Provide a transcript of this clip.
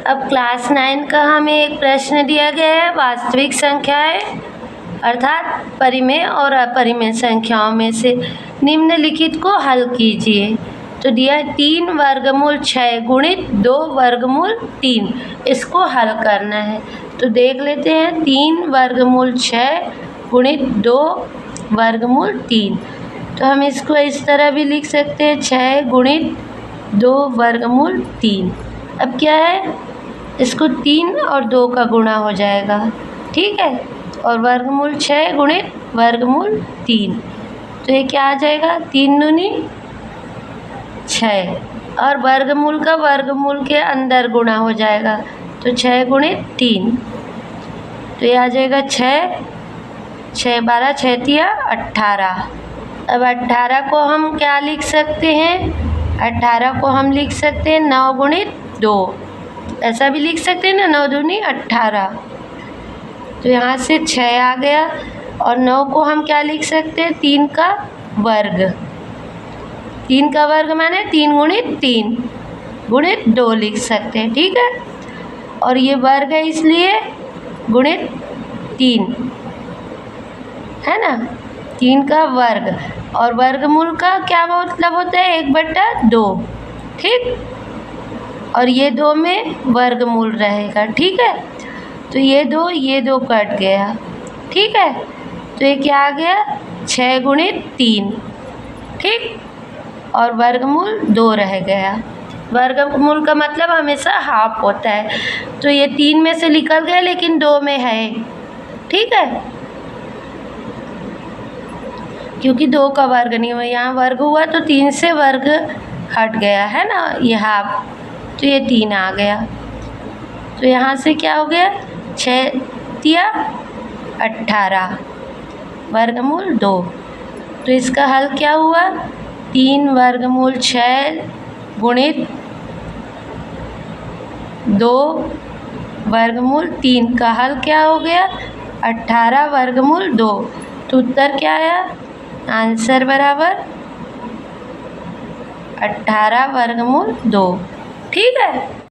अब क्लास 9 का हमें एक प्रश्न दिया गया है, वास्तविक संख्याएं अर्थात परिमेय और अपरिमेय संख्याओं में से निम्नलिखित को हल कीजिए। तो दिया है 3 वर्गमूल 6 गुणित 2 वर्गमूल 3, इसको हल करना है। तो देख लेते हैं 3 वर्गमूल 6 गुणित 2 वर्गमूल 3। तो हम इसको इस तरह भी लिख सकते हैं 6 गुणित 2 वर्गमूल 3। अब क्या है, इसको 3 और 2 का गुणा हो जाएगा, ठीक है, और वर्गमूल 6 गुणित वर्गमूल 3। तो ये क्या आ जाएगा, 3 दूनी 6, और वर्गमूल का वर्गमूल के अंदर गुणा हो जाएगा, तो 6 गुणित 3। तो ये आ जाएगा 6 6 12 6 तिया 18। अब 18 को हम क्या लिख सकते हैं, 18 को हम लिख सकते हैं 9 गुणित 2, ऐसा भी लिख सकते हैं ना, 9 दूनी 18। तो यहाँ से 6 आ गया, और 9 को हम क्या लिख सकते हैं, 3 का वर्ग। 3 का वर्ग माने 3 गुणित 3 गुणित 2 लिख सकते हैं, ठीक है। और ये वर्ग है इसलिए गुणित 3 है ना, 3 का वर्ग। और वर्गमूल का क्या मतलब होता है, 1/2, ठीक। और ये 2 में वर्गमूल रहेगा, ठीक है। तो ये 2 कट गया, ठीक है। तो ये क्या आ गया, 6 गुणित 3, ठीक, और वर्गमूल 2 रह गया। वर्गमूल का मतलब हमेशा हाफ होता है। तो ये 3 में से निकल गया लेकिन 2 में है, ठीक है, क्योंकि 2 का वर्ग नहीं हुआ, यहाँ वर्ग हुआ तो 3 से वर्ग हट गया है ना, ये हाफ, तो ये 3 आ गया। तो यहाँ से क्या हो गया, 6 तिया 18 वर्गमूल 2। तो इसका हल क्या हुआ, 3 वर्गमूल 6 गुणित 2 वर्गमूल 3 का हल क्या हो गया, 18 वर्गमूल 2। तो उत्तर क्या आया, आंसर बराबर 18 वर्गमूल 2, ठीक है।